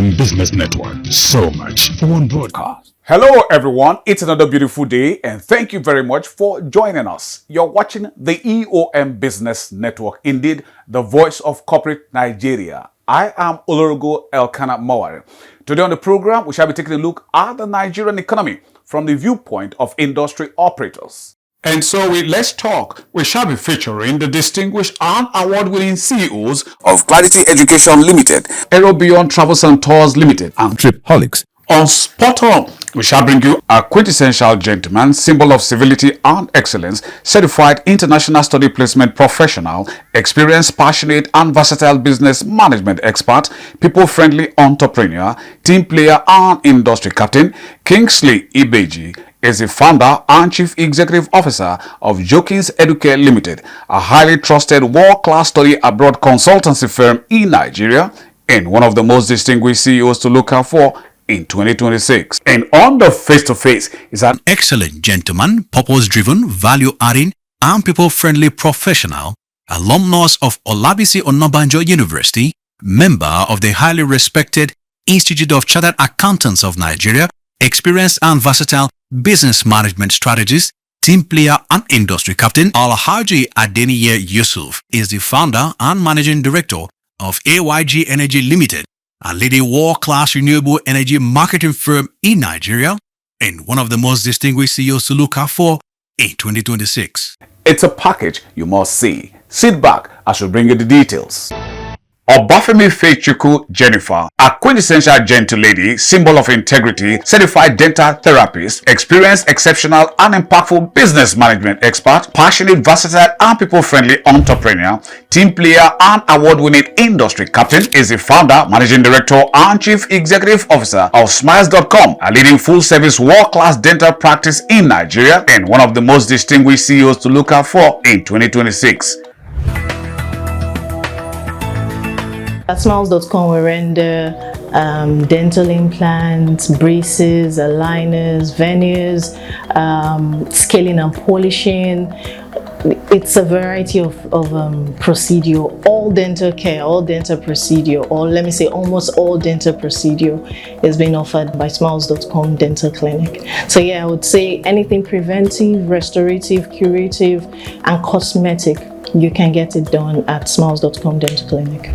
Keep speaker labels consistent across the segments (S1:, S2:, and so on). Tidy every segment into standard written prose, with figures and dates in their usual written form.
S1: EOM Business Network. So much for one broadcast.
S2: Hello everyone, it's another beautiful day and thank you very much for joining us. You're watching the EOM Business Network, indeed the voice of corporate Nigeria. I am Olorogo Elkanah Mawari. Today on the program, we shall be taking a look at the Nigerian economy from the viewpoint of industry operators. And so Let's Talk, we shall be featuring the distinguished and award-winning CEOs of Clarity Education Limited, Aero Beyond Travels and Tours Limited, and
S1: Tripholics.
S2: On Spot On, we shall bring you a quintessential gentleman, symbol of civility and excellence, certified international study placement professional, experienced, passionate and versatile business management expert, people-friendly entrepreneur, team player and industry captain. Kingsley Ibeji is the founder and chief executive officer of Jokins Educare Limited, a highly trusted world-class study abroad consultancy firm in Nigeria, and one of the most distinguished CEOs to look out for in 2026. And on the face-to-face is an
S3: excellent gentleman, purpose-driven, value-adding, and people-friendly professional, alumnus of Olabisi Onabanjo University, member of the highly respected Institute of Chartered Accountants of Nigeria, experienced and versatile business management strategist, team player and industry captain. Alhaji Adeniyi Yusuf is the founder and managing director of AYG Energy Limited, a leading world-class renewable energy marketing firm in Nigeria, and one of the most distinguished CEOs to look out for in 2026.
S2: It's a package you must see. Sit back as we bring you the details. Obafemi Fechukwu Jennifer, a quintessential gentle lady, symbol of integrity, certified dental therapist, experienced, exceptional and impactful business management expert, passionate, versatile and people-friendly entrepreneur, team player and award-winning industry captain, is the founder, managing director and chief executive officer of Smiles.com, a leading full-service world-class dental practice in Nigeria, and one of the most distinguished CEOs to look out for in 2026.
S4: At Smiles.com, we render dental implants, braces, aligners, veneers, scaling and polishing. It's a variety of procedure, all dental care, all dental procedure, or let me say almost all dental procedure is being offered by Smiles.com Dental Clinic. So yeah, I would say anything preventive, restorative, curative, and cosmetic, you can get it done at Smiles.com Dental Clinic.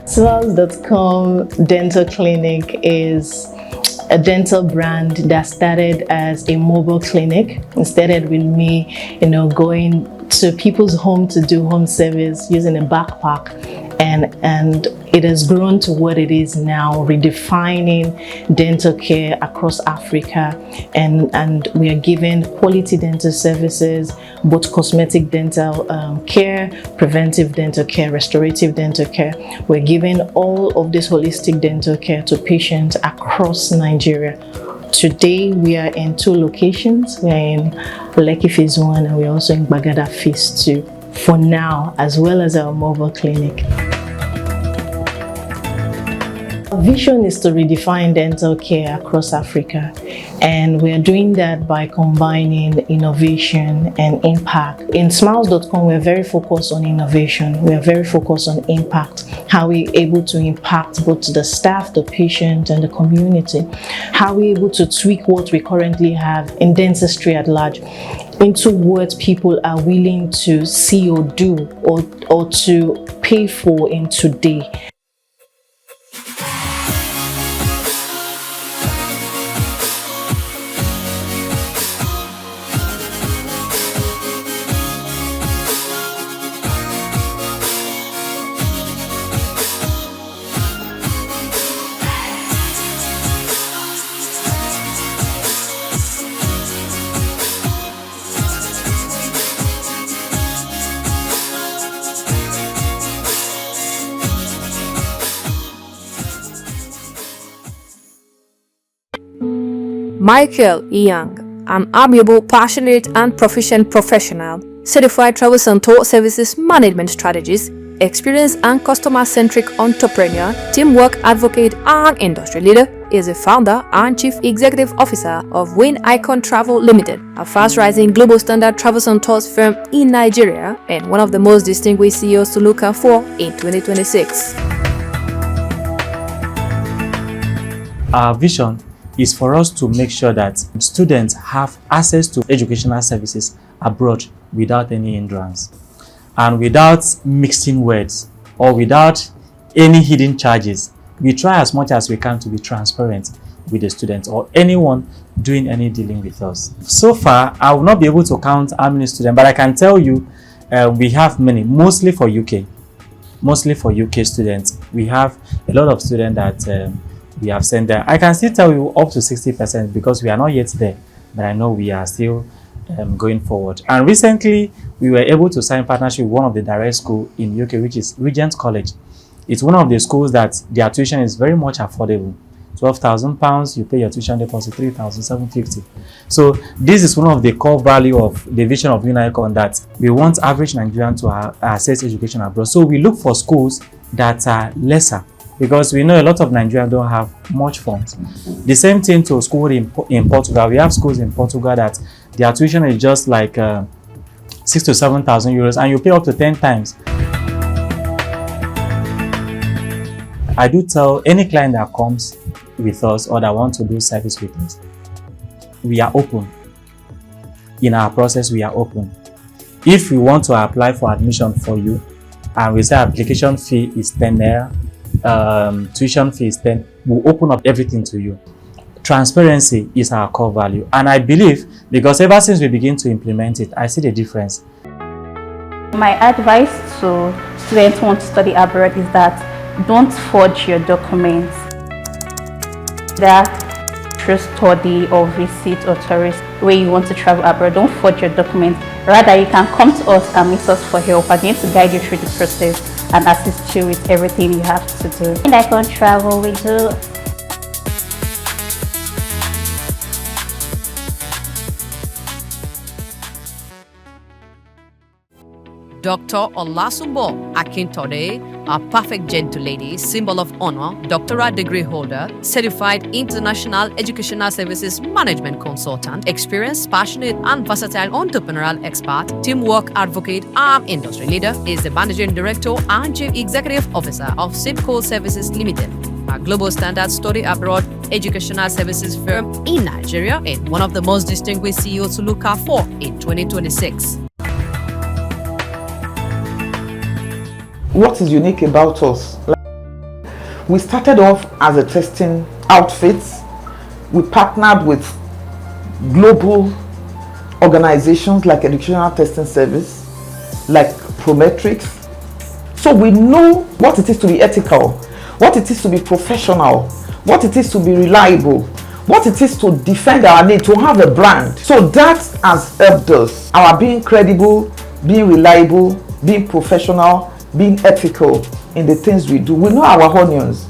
S4: Smiles.com Dental Clinic is a dental brand that started as a mobile clinic. It started with me, going to people's home to do home service using a backpack, and it has grown to what it is now, redefining dental care across Africa, and we are giving quality dental services, both cosmetic dental care, preventive dental care, restorative dental care. We're giving all of this holistic dental care to patients across Nigeria. Today we are in 2 locations. We are in Lekki Phase 1 and we're also in Bagada Phase 2 for now, as well as our mobile clinic. Our vision is to redefine dental care across Africa, and we are doing that by combining innovation and impact. In Smiles.com, we are very focused on innovation. We are very focused on impact. How we're able to impact both the staff, the patient, and the community. How we're able to tweak what we currently have in dentistry at large into what people are willing to see or do or to pay for in today.
S5: Michael Young, an amiable, passionate, and proficient professional, certified travels and tour services management strategist, experienced and customer-centric entrepreneur, teamwork advocate, and industry leader, is the founder and chief executive officer of Win Icon Travel Limited, a fast-rising global standard travels and tours firm in Nigeria, and one of the most distinguished CEOs to look out for in 2026.
S6: Our vision is for us to make sure that students have access to educational services abroad without any hindrance and without mixing words or without any hidden charges. We try as much as we can to be transparent with the students or anyone doing any dealing with us. So far, I will not be able to count how many students, but I can tell you we have many, mostly for UK. Mostly for UK students. We have a lot of students that we have sent there. I can still tell you up to 60% because we are not yet there, but I know we are still going forward. And recently, we were able to sign partnership with one of the direct schools in UK, which is Regent College. It's one of the schools that their tuition is very much affordable. £12,000, you pay your tuition deposit 3,750. So this is one of the core value of the vision of UNICON, that we want average Nigerian to access education abroad. So we look for schools that are lesser, because we know a lot of Nigerians don't have much funds. The same thing to school in Portugal. We have schools in Portugal that their tuition is just like 6,000 to 7,000 euros, and you pay up to 10 times. I do tell any client that comes with us or that want to do service with us, we are open. In our process, we are open. If we want to apply for admission for you, and we say application fee is 10 naira, tuition fee is 10, we'll open up everything to you. Transparency is our core value, and I believe, because ever since we begin to implement it, I see the difference.
S7: My advice to students who want to study abroad is that don't forge your documents. That through study or visit or tourist where you want to travel abroad, don't forge your documents. Rather, you can come to us and meet us for help. I'm going to guide you through the process and assist you with everything you have to do. And I can travel with you.
S8: Dr. Olasumbo Akintode, a perfect gentle lady, symbol of honor, doctoral degree holder, certified international educational services management consultant, experienced, passionate, and versatile entrepreneurial expert, teamwork advocate, and industry leader, is the managing director and chief executive officer of SIPCO Services Limited, a global standard study abroad educational services firm in Nigeria, and one of the most distinguished CEOs to look out for in 2026.
S9: What is unique about us? We started off as a testing outfit. We partnered with global organizations like Educational Testing Service, like Prometrics. So we know what it is to be ethical, what it is to be professional, what it is to be reliable, what it is to defend our need, to have a brand. So that has helped us. Our being credible, being reliable, being professional, being ethical in the things we do. We know our onions.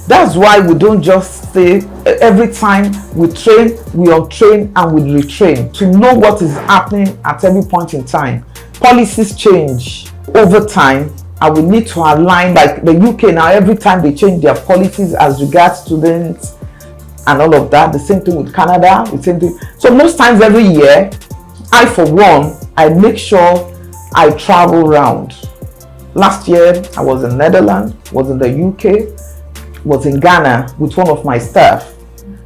S9: That's why we don't just say every time we train, we untrain and we retrain, to know what is happening at every point in time. Policies change over time and we need to align. Like the UK now, every time they change their policies as regards students and all of that. The same thing with Canada, the same thing. So most times every year, I for one, I make sure I travel around. Last year, I was in Netherlands, was in the UK, was in Ghana with one of my staff.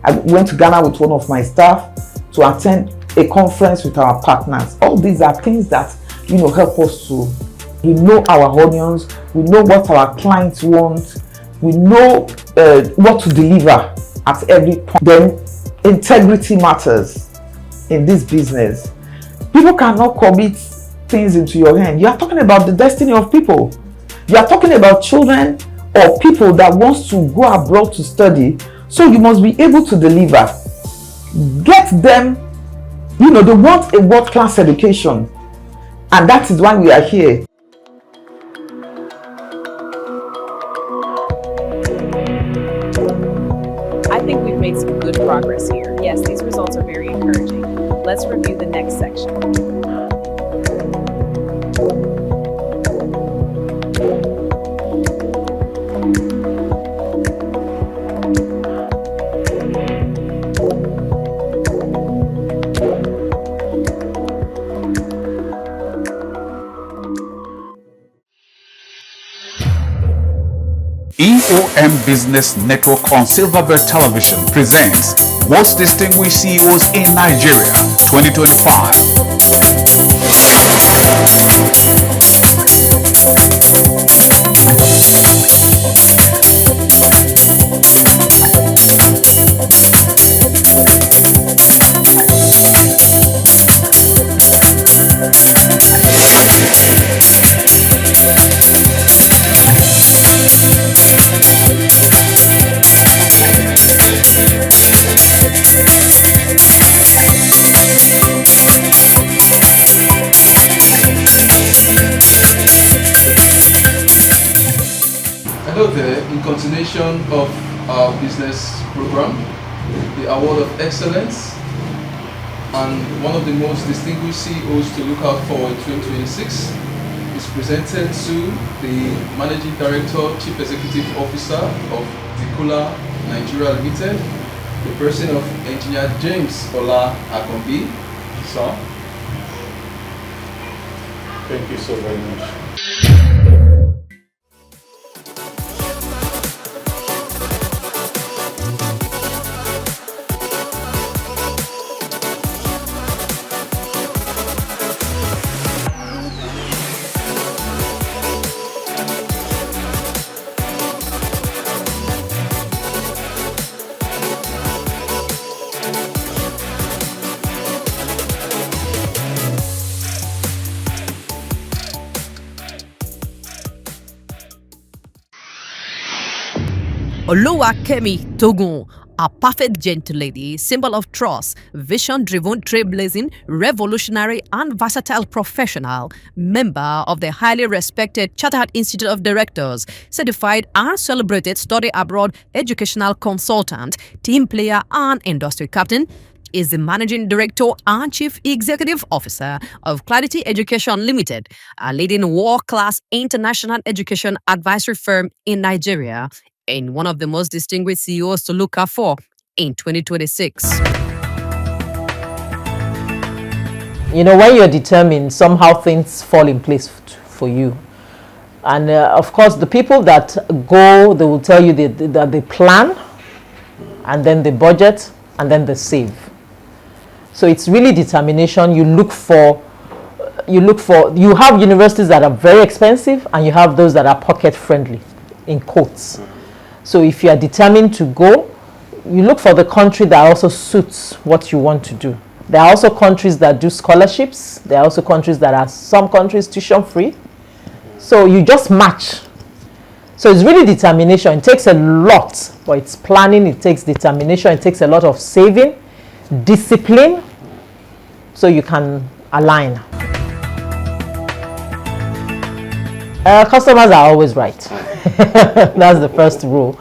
S9: I went to Ghana with one of my staff to attend a conference with our partners. All these are things that, help us to, we know our onions, we know what our clients want, we know what to deliver at every point. Then integrity matters in this business. People cannot commit things into your hand. You are talking about the destiny of people. You are talking about children or people that wants to go abroad to study. So you must be able to deliver. Get them, they want a world-class education. And that is why we are here.
S10: I think we've made some good progress here. Yes, these results are very encouraging. Let's review the next section.
S2: EOM Business Network on Silverbird Television presents Most Distinguished CEOs in Nigeria 2025.
S11: Hello there, in continuation of our business program, the Award of Excellence, and one of the most distinguished CEOs to look out for in 2026 is presented to the Managing Director, Chief Executive Officer of Dikula Nigeria Limited, the person of Engineer James Ola Akombi. Sir.
S12: Thank you so very much.
S8: Oluwakemi Togun, a perfect gentle lady, symbol of trust, vision-driven, trailblazing, revolutionary, and versatile professional, member of the highly respected Chartered Institute of Directors, certified and celebrated study abroad educational consultant, team player, and industry captain, is the Managing Director and Chief Executive Officer of Clarity Education Limited, a leading world-class international education advisory firm in Nigeria, and one of the most distinguished CEOs to look out for in 2026.
S13: You know, when you're determined, somehow things fall in place for you. And of course, the people that go, they will tell you that they plan, and then they budget, and then they save. So it's really determination. You have universities that are very expensive, and you have those that are pocket friendly, in quotes. So if you are determined to go, you look for the country that also suits what you want to do. There are also countries that do scholarships. There are also countries that are, some countries, tuition free. So you just match. So it's really determination. It takes a lot, but it's planning, it takes determination, it takes a lot of saving, discipline, so you can align. Customers are always right. That's the first rule.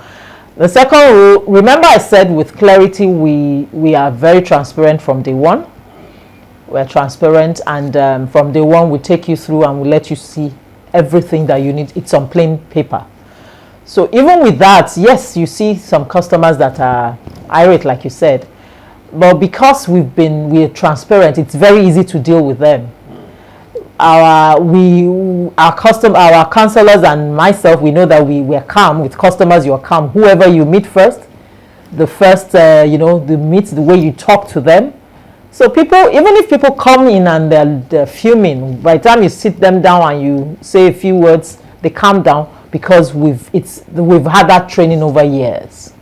S13: The second rule, remember I said with Clarity, we are very transparent from day one. We're transparent, and from day one we take you through and we let you see everything that you need. It's on plain paper. So even with that, yes, you see some customers that are irate, like you said, but because we're transparent, it's very easy to deal with them. Our counselors and myself, we know that we're calm. With customers, you're calm. Whoever you meet first, the way you talk to them. So people, even if people come in and they're fuming, by the time you sit them down and you say a few words, they calm down, because we've had that training over years.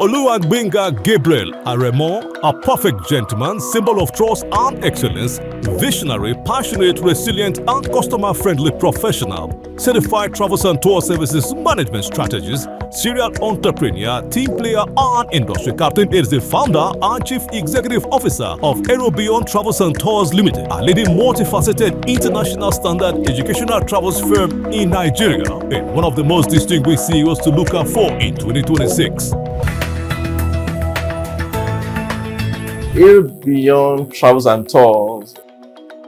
S14: Oluwagbinga Gabriel Aremo, a perfect gentleman, symbol of trust and excellence, visionary, passionate, resilient, and customer-friendly professional, certified travels and tour services management strategist, serial entrepreneur, team player, and industry captain, is the founder and chief executive officer of Beyond Travels and Tours Limited, a leading multifaceted international standard educational travels firm in Nigeria, and one of the most distinguished CEOs to look out for in 2026.
S12: Beyond Travels and Tours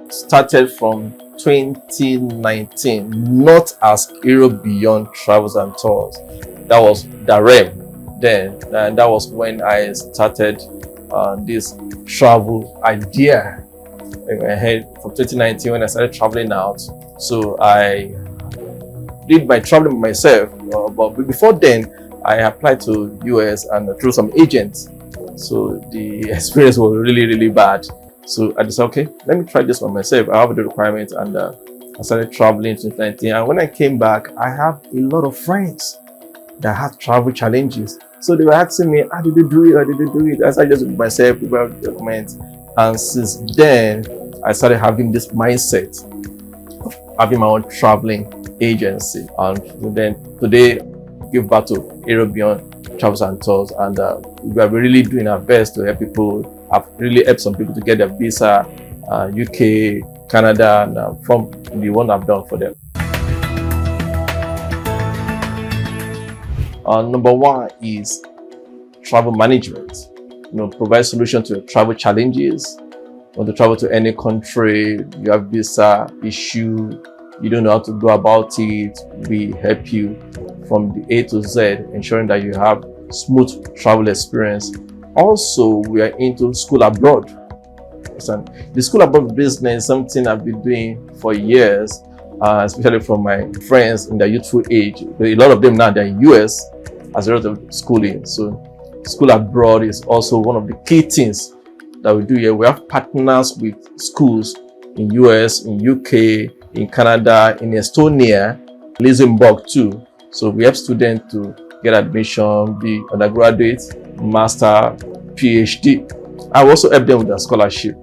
S12: started from 2019, not as Beyond Travels and Tours. That was Darem then, and that was when I started this travel idea ahead from 2019 when I started traveling out. So I did my traveling myself, but before then I applied to US and through some agents. So the experience was really bad. So I decided, okay, let me try this one myself. I have the requirements, and I started traveling in 2019. And when I came back, I have a lot of friends that had travel challenges. So they were asking me, how did you do it? How did you do it? I started just with myself, prepare documents. And since then, I started having this mindset of having my own traveling agency. And then today, give back to Beyond Travels and Tours, and we are really doing our best to help people. I've really helped some people to get their visa, UK, Canada, and from the one I've done for them. Number one is travel management. Provide solution to your travel challenges. You want to travel to any country, you have visa issue, you don't know how to go about it, we help you from the A to Z, ensuring that you have smooth travel experience. Also, we are into school abroad. The school abroad business is something I've been doing for years, especially from my friends in their youthful age. A lot of them now they're in US as a result of schooling. So school abroad is also one of the key things that we do here. We have partners with schools in US, in UK, in Canada, in Estonia, Luxembourg too. So we help students to get admission, be undergraduate, master, PhD. I also help them with their scholarship.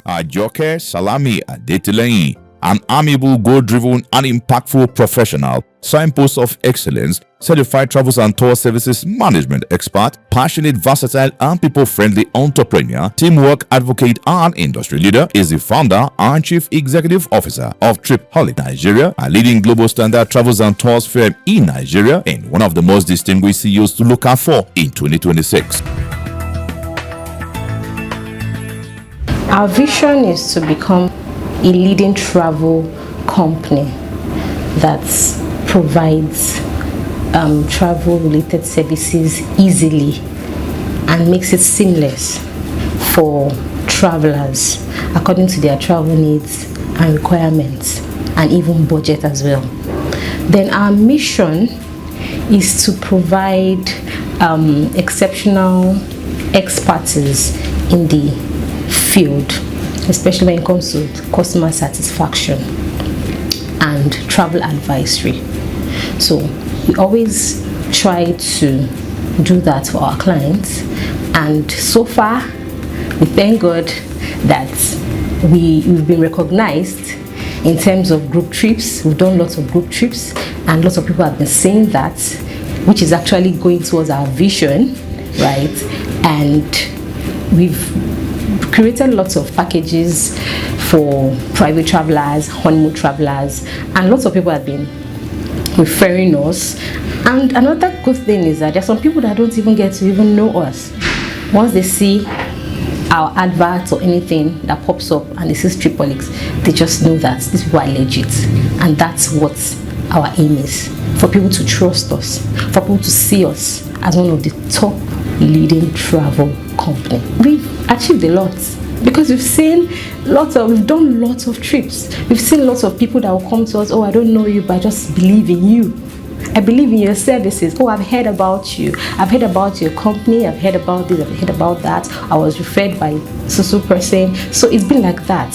S15: Ajoke Salami Adetileyin, an amiable, goal-driven, and impactful professional, signpost of excellence, certified travels and tour services management expert, passionate, versatile, and people-friendly entrepreneur, teamwork advocate, and industry leader, is the founder and chief executive officer of Tripaholic Nigeria, a leading global standard travels and tours firm in Nigeria, and one of the most distinguished CEOs to look out for in 2026.
S16: Our vision is to become a leading travel company that provides travel-related services easily and makes it seamless for travelers according to their travel needs and requirements, and even budget as well. Then our mission is to provide exceptional expertise in the field, especially when it comes to customer satisfaction and travel advisory. So we always try to do that for our clients, and so far we thank God that we've been recognized in terms of group trips. We've done lots of group trips, and lots of people have been saying that, which is actually going towards our vision, right? And we've created lots of packages for private travelers, honeymoon travelers, and lots of people have been referring us. And another good thing is that there are some people that don't even get to even know us. Once they see our adverts or anything that pops up and they see Tripaholic, they just know that these people are legit. And that's what our aim is, for people to trust us, for people to see us as one of the top leading travel company. We've achieved a lot because we've done lots of trips. We've seen lots of people that will come to us, oh, I don't know you, but I just believe in you. I believe in your services. Oh, I've heard about you. I've heard about your company. I've heard about this. I've heard about that. I was referred by so person. So it's been like that.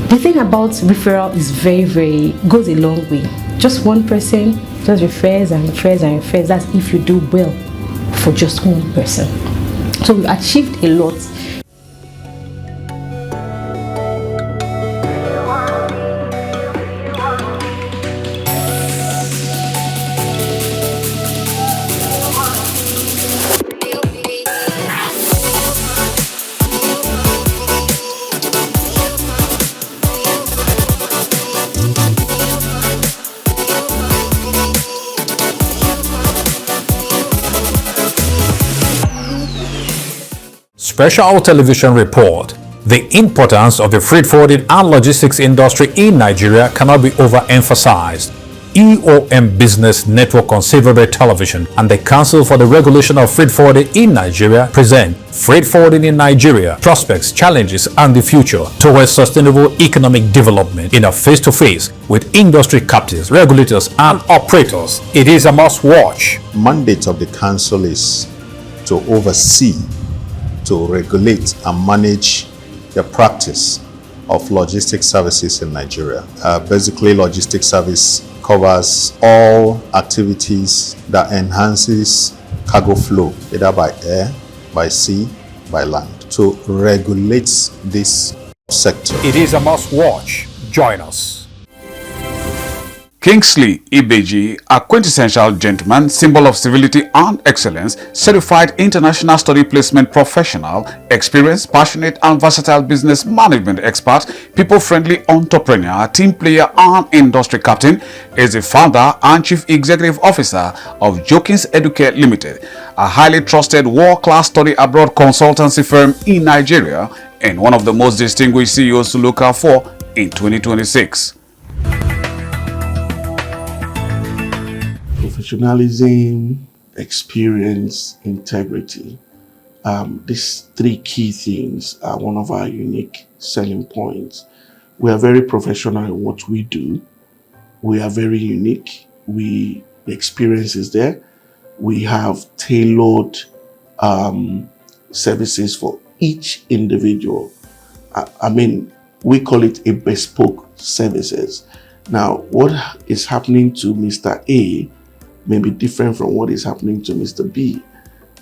S16: The thing about referral is goes a long way. Just one person just refers and refers and refers. That's if you do well for just one person. So we've achieved a lot.
S17: Special Television Report. The importance of the freight forwarding and logistics industry in Nigeria cannot be overemphasized. EOM Business Network on Silverbird Television and the Council for the Regulation of Freight Forwarding in Nigeria present Freight Forwarding in Nigeria, Prospects, Challenges and the Future towards Sustainable Economic Development in a face-to-face with industry captains, regulators and operators. It is a must-watch.
S18: Mandate of the Council is to oversee, to regulate and manage the practice of logistics services in Nigeria. Basically, logistics service covers all activities that enhances cargo flow, either by air, by sea, by land, to regulate this sector.
S17: It is a must-watch. Join us.
S2: Kingsley Ibeji, a quintessential gentleman, symbol of civility and excellence, certified international study placement professional, experienced, passionate and versatile business management expert, people-friendly entrepreneur, team player and industry captain, is the founder and chief executive officer of Jokins Educare Limited, a highly trusted world-class study abroad consultancy firm in Nigeria and one of the most distinguished CEOs to look out for in 2026.
S19: Professionalism, experience, integrity. These three key things are one of our unique selling points. We are very professional in what we do. We are very unique. The experience is there. We have tailored services for each individual. I mean, we call it a bespoke services. Now, what is happening to Mr. A may be different from what is happening to Mr. B.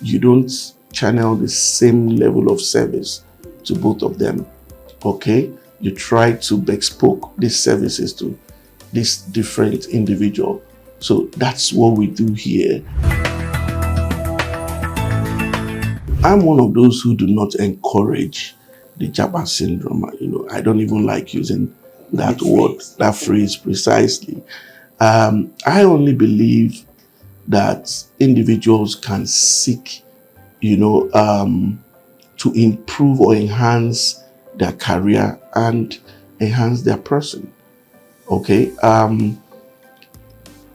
S19: You don't channel the same level of service to both of them, okay? You try to bespoke these services to this different individual. So that's what we do here. I'm one of those who do not encourage the Jabba syndrome. I don't even like using that word, that phrase precisely. I only believe that individuals can seek, to improve or enhance their career and enhance their person. Okay.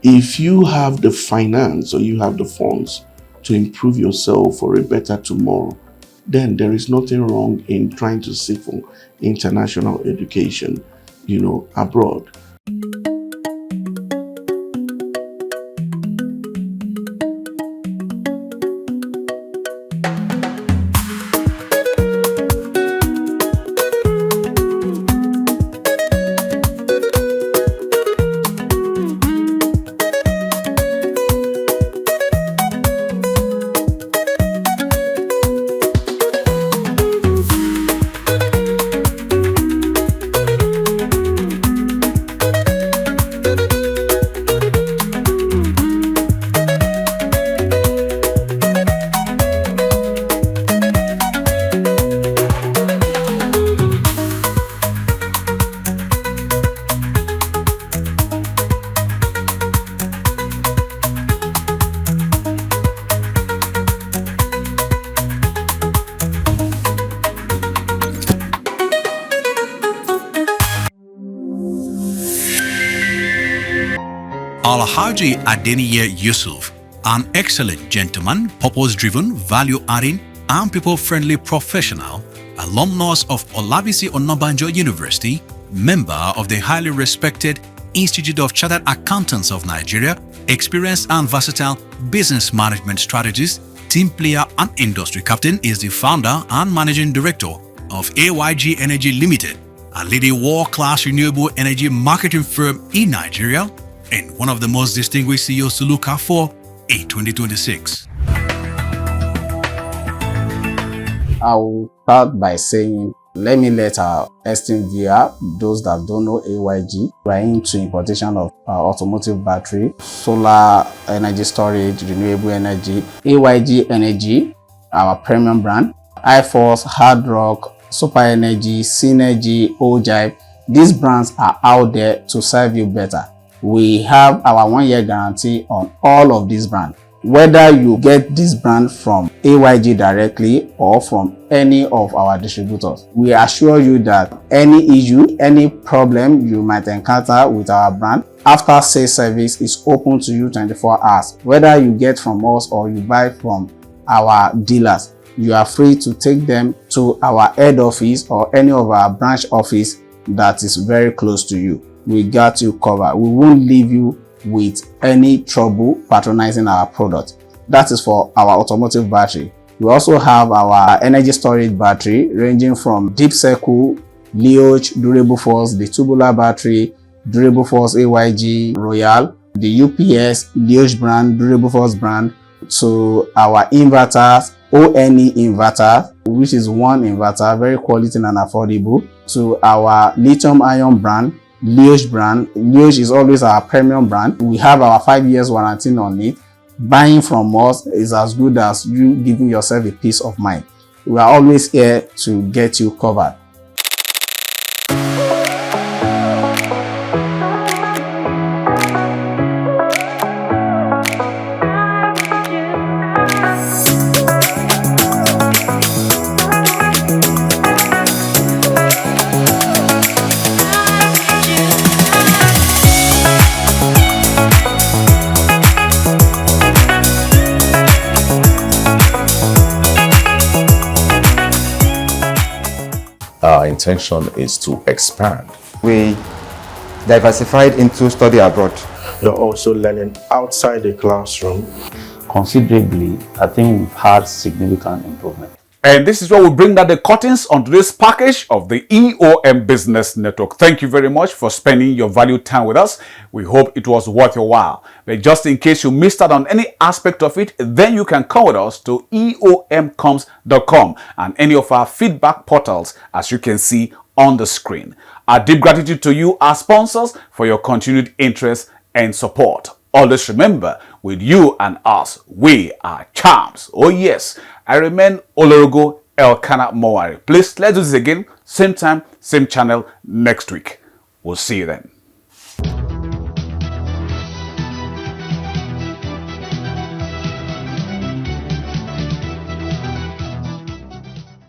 S19: If you have the finance or you have the funds to improve yourself for a better tomorrow, then there is nothing wrong in trying to seek for international education, abroad.
S3: Alhaji Adeniyi Yusuf, An excellent gentleman, purpose-driven, value-adding, and people-friendly professional, alumnus of Olabisi Onabanjo University, member of the highly respected Institute of Chartered Accountants of Nigeria, experienced and versatile business management strategist, team player and industry captain, is the founder and managing director of AYG Energy Limited, a leading world-class renewable energy marketing firm in Nigeria and one of the most distinguished CEOs to look out for in 2026.
S20: I will start by saying, let me let our esteemed viewer, those that don't know AYG, we are into importation of automotive battery, solar energy storage, renewable energy. AYG Energy, our premium brand, iForce, Hard Rock, Super Energy, Synergy, Ojive. These brands are out there to serve you better. We have our 1-year guarantee on all of these brands. Whether you get this brand from AYG directly or from any of our distributors, we assure you that any issue, any problem you might encounter with our brand, after sales service is open to you 24 hours. Whether you get from us or you buy from our dealers, you are free to take them to our head office or any of our branch office that is very close to you. We got you covered. We won't leave you with any trouble patronizing our product. That is for our automotive battery. We also have our energy storage battery ranging from Deep Circle, Leoch, Durable Force, the tubular battery, Durable Force AYG Royal, the UPS, Leoch brand, Durable Force brand, to our inverters, ONE inverter, which is one inverter, very quality and affordable, to our lithium ion brand, Leoch brand. Leoch is always our premium brand. We have our 5 years warranty on it. Buying from us is as good as you giving yourself a peace of mind. We are always here to get you covered.
S21: Our intention is to expand.
S22: We diversified into study abroad.
S23: You're also learning outside the classroom.
S6: Considerably, I think we've had significant improvement.
S2: And this is where we bring down the curtains on today's package of the EOM Business Network. Thank you very much for spending your valued time with us. We hope it was worth your while. But just in case you missed out on any aspect of it, then you can come with us to eomcoms.com and any of our feedback portals, as you can see on the screen. Our deep gratitude to you, our sponsors, for your continued interest and support. Always remember, with you and us, we are champs. Oh yes, I remain Olorogo Elkanah Mowari. Please, let's do this again, same time, same channel next week. We'll see you then.